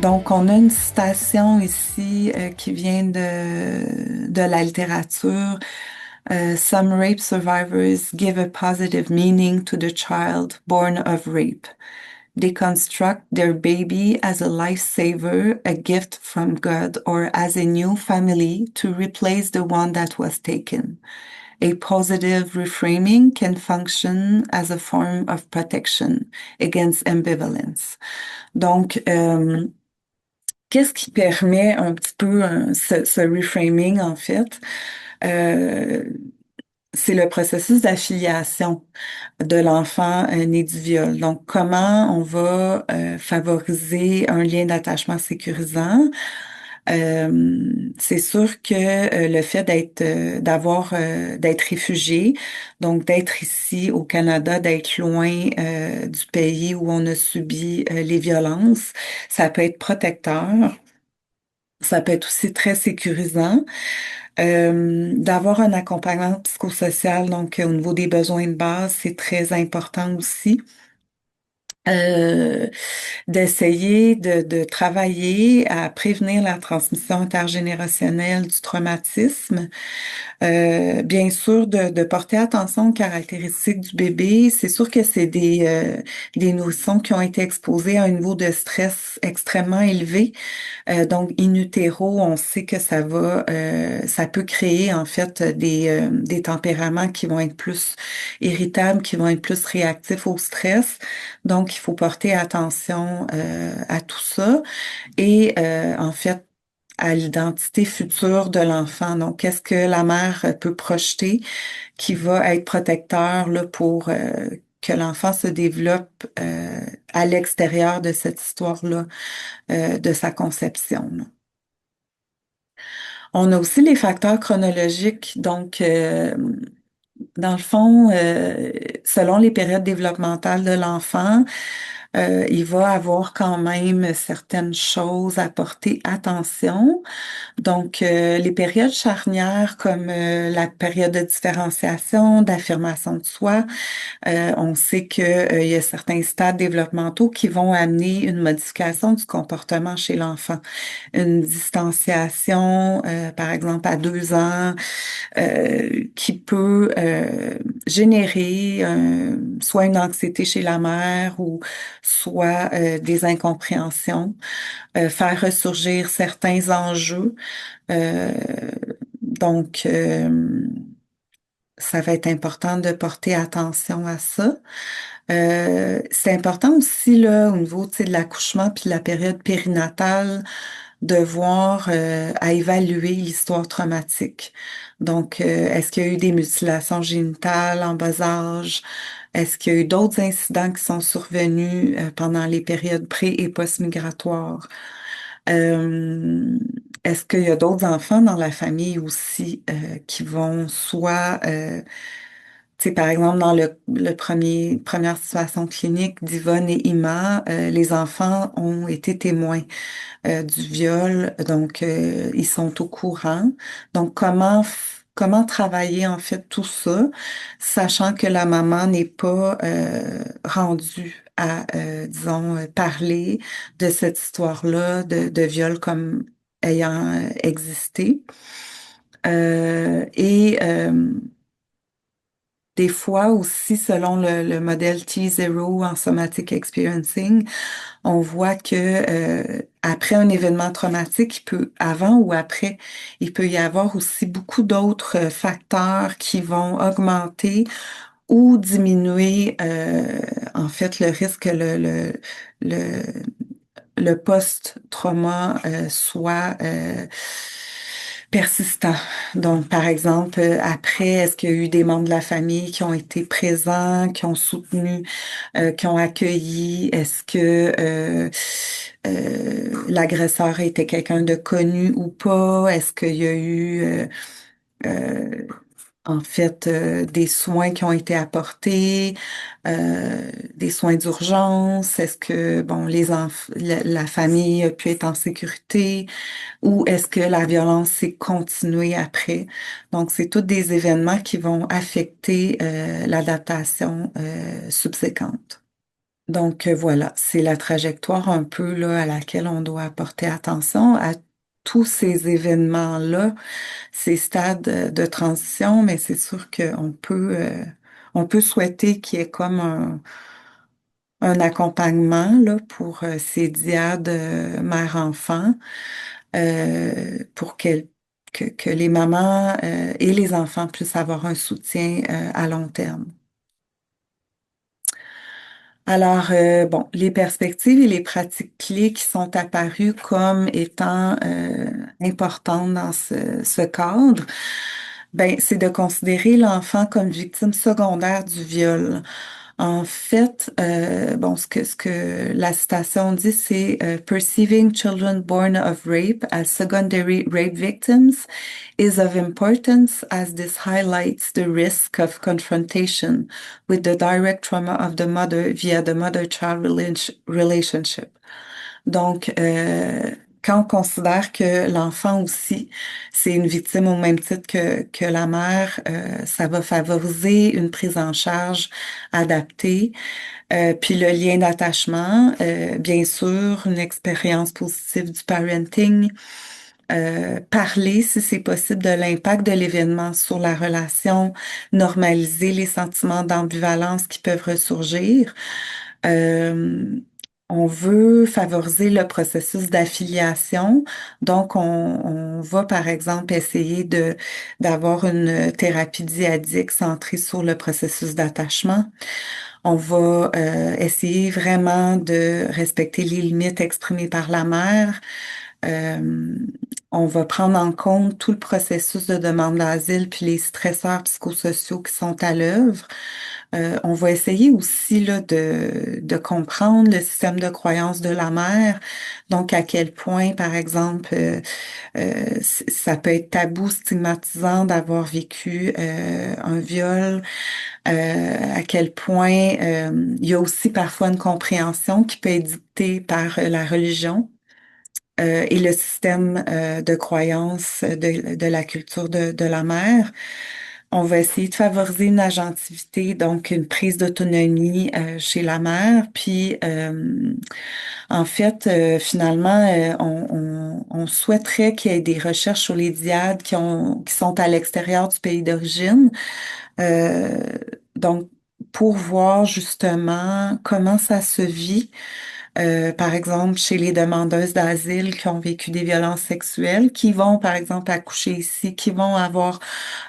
Donc, on a une citation ici qui vient de la littérature. Some rape survivors give a positive meaning to the child born of rape. They construct their baby as a lifesaver, a gift from God, or as a new family to replace the one that was taken. A positive reframing can function as a form of protection against ambivalence. Donc, qu'est-ce qui permet un petit peu ce reframing, en fait? Euh, c'est le processus d'affiliation de l'enfant né du viol. Donc, comment on va favoriser un lien d'attachement sécurisant? C'est sûr que le fait d'être réfugié, donc d'être ici au Canada, d'être loin du pays où on a subi les violences, ça peut être protecteur. Ça peut être aussi très sécurisant. D'avoir un accompagnement psychosocial, donc au niveau des besoins de base, c'est très important aussi. Euh, D'essayer de travailler à prévenir la transmission intergénérationnelle du traumatisme. Bien sûr, de porter attention aux caractéristiques du bébé. C'est sûr que c'est des nourrissons qui ont été exposés à un niveau de stress extrêmement élevé. Donc, in utero, on sait que ça peut créer en fait des tempéraments qui vont être plus irritables, qui vont être plus réactifs au stress. Donc, il faut porter attention à tout ça et en fait à l'identité future de l'enfant. Donc, qu'est-ce que la mère peut projeter qui va être protecteur là, pour que l'enfant se développe à l'extérieur de cette histoire-là de sa conception, là. On a aussi les facteurs chronologiques. Donc, dans le fond, selon les périodes développementales de l'enfant, il va avoir quand même certaines choses à porter attention. Donc, les périodes charnières comme la période de différenciation, d'affirmation de soi, on sait que, il y a certains stades développementaux qui vont amener une modification du comportement chez l'enfant. Une distanciation, par exemple, à 2 ans, qui peut générer soit une anxiété chez la mère ou soit des incompréhensions, faire ressurgir certains enjeux. Euh, donc, ça va être important de porter attention à ça. C'est important aussi là au niveau, tu sais, de l'accouchement puis de la période périnatale de voir à évaluer l'histoire traumatique. Donc, est-ce qu'il y a eu des mutilations génitales en bas âge? Est-ce qu'il y a eu d'autres incidents qui sont survenus pendant les périodes pré- et post-migratoires? Euh, Est-ce qu'il y a d'autres enfants dans la famille aussi qui vont soit tu sais, par exemple, dans le première situation clinique d'Yvonne et Ima, les enfants ont été témoins du viol, donc ils sont au courant. Donc, comment travailler en fait tout ça, sachant que la maman n'est pas rendue à, disons, parler de cette histoire-là de viol comme ayant existé. Et des fois aussi, selon le modèle T0 en somatic experiencing, on voit que après un événement traumatique, avant ou après, il peut y avoir aussi beaucoup d'autres facteurs qui vont augmenter ou diminuer en fait le risque que le, le post-trauma soit persistant. Donc, par exemple, après, est-ce qu'il y a eu des membres de la famille qui ont été présents, qui ont soutenu, qui ont accueilli? Est-ce que l'agresseur était quelqu'un de connu ou pas? Est-ce qu'il y a eu euh, en fait, des soins qui ont été apportés, des soins d'urgence. Est-ce que, bon, la famille a pu être en sécurité ou est-ce que la violence s'est continuée après? Donc, c'est tous des événements qui vont affecter, l'adaptation, subséquente. Donc voilà, c'est la trajectoire un peu là à laquelle on doit porter attention à tous ces événements-là, ces stades de transition, mais c'est sûr on peut souhaiter qu'il y ait comme un accompagnement là pour ces diades mère-enfant, pour que les mamans et les enfants puissent avoir un soutien à long terme. Alors, bon, les perspectives et les pratiques clés qui sont apparues comme étant importantes dans ce cadre, ben, c'est de considérer l'enfant comme victime secondaire du viol. En fait, bon, ce que la citation dit, c'est Perceiving children born of rape as secondary rape victims is of importance as this highlights the risk of confrontation with the direct trauma of the mother via the mother-child relationship. Donc, quand on considère que l'enfant aussi, c'est une victime au même titre que la mère, ça va favoriser une prise en charge adaptée, puis le lien d'attachement, bien sûr, une expérience positive du parenting, parler, si c'est possible, de l'impact de l'événement sur la relation, normaliser les sentiments d'ambivalence qui peuvent ressurgir. Euh, on veut favoriser le processus d'affiliation. Donc, on va, par exemple, essayer d'avoir une thérapie dyadique centrée sur le processus d'attachement. On va essayer vraiment de respecter les limites exprimées par la mère. Euh, on va prendre en compte tout le processus de demande d'asile puis les stresseurs psychosociaux qui sont à l'œuvre. On va essayer aussi là, de comprendre le système de croyance de la mère, donc à quel point, par exemple, ça peut être tabou, stigmatisant d'avoir vécu un viol, à quel point il y a aussi parfois une compréhension qui peut être dictée par la religion et le système de croyance de la culture de la mère. On va essayer de favoriser une agentivité, donc une prise d'autonomie chez la mère. Puis, en fait, finalement, on souhaiterait qu'il y ait des recherches sur les dyades qui sont à l'extérieur du pays d'origine. Euh, donc, pour voir justement comment ça se vit par exemple, chez les demandeuses d'asile qui ont vécu des violences sexuelles, qui vont, par exemple, accoucher ici, qui vont avoir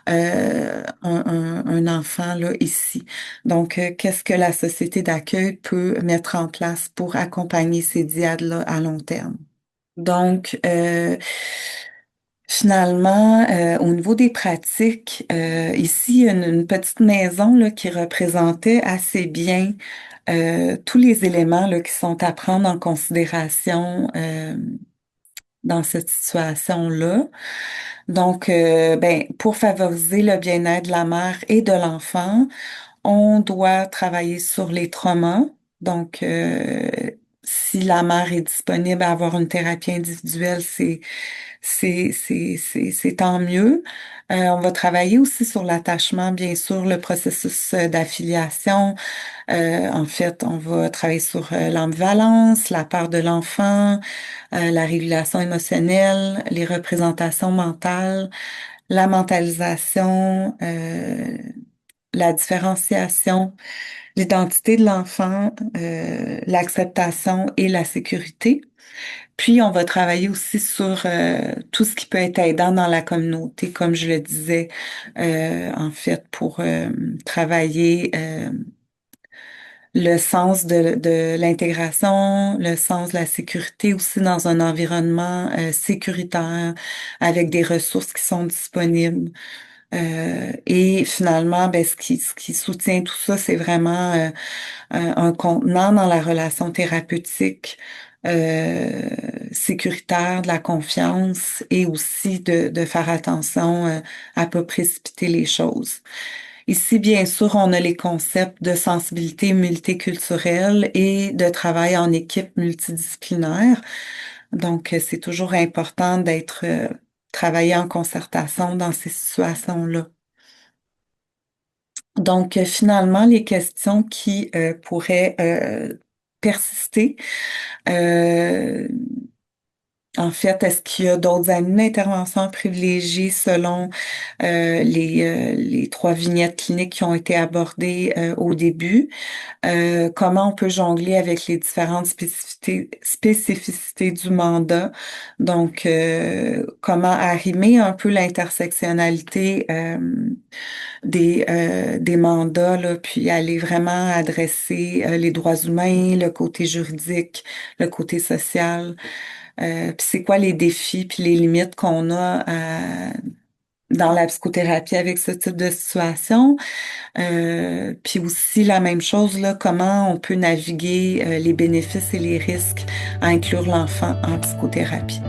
un enfant là ici. Donc, qu'est-ce que la société d'accueil peut mettre en place pour accompagner ces dyades-là à long terme? Donc, finalement, au niveau des pratiques, ici, il y a une petite maison là, qui représentait assez bien tous les éléments là, qui sont à prendre en considération dans cette situation-là. Donc, ben, pour favoriser le bien-être de la mère et de l'enfant, on doit travailler sur les traumas. Donc, si la mère est disponible à avoir une thérapie individuelle, c'est tant mieux. On va travailler aussi sur l'attachement, bien sûr, le processus d'affiliation. En fait, on va travailler sur l'ambivalence, la peur de l'enfant, la régulation émotionnelle, les représentations mentales, la mentalisation, la différenciation, l'identité de l'enfant, l'acceptation et la sécurité. Puis, on va travailler aussi sur tout ce qui peut être aidant dans la communauté, comme je le disais, en fait, pour travailler le sens de l'intégration, le sens de la sécurité aussi dans un environnement sécuritaire, avec des ressources qui sont disponibles. Et finalement, ben, ce qui soutient tout ça, c'est vraiment un contenant dans la relation thérapeutique, sécuritaire, de la confiance et aussi de faire attention à pas précipiter les choses. Ici, bien sûr, on a les concepts de sensibilité multiculturelle et de travail en équipe multidisciplinaire. Donc, c'est toujours important d'être travaillé en concertation dans ces situations-là. Donc, finalement, les questions qui pourraient persister? Euh, En fait, est-ce qu'il y a d'autres années d'intervention privilégiées selon les trois vignettes cliniques qui ont été abordées au début? Comment on peut jongler avec les différentes spécificités du mandat? Donc, comment arrimer un peu l'intersectionnalité des mandats, là, puis aller vraiment adresser les droits humains, le côté juridique, le côté social. Puis c'est quoi les défis puis les limites qu'on a dans la psychothérapie avec ce type de situation. Puis aussi la même chose, là, comment on peut naviguer les bénéfices et les risques à inclure l'enfant en psychothérapie.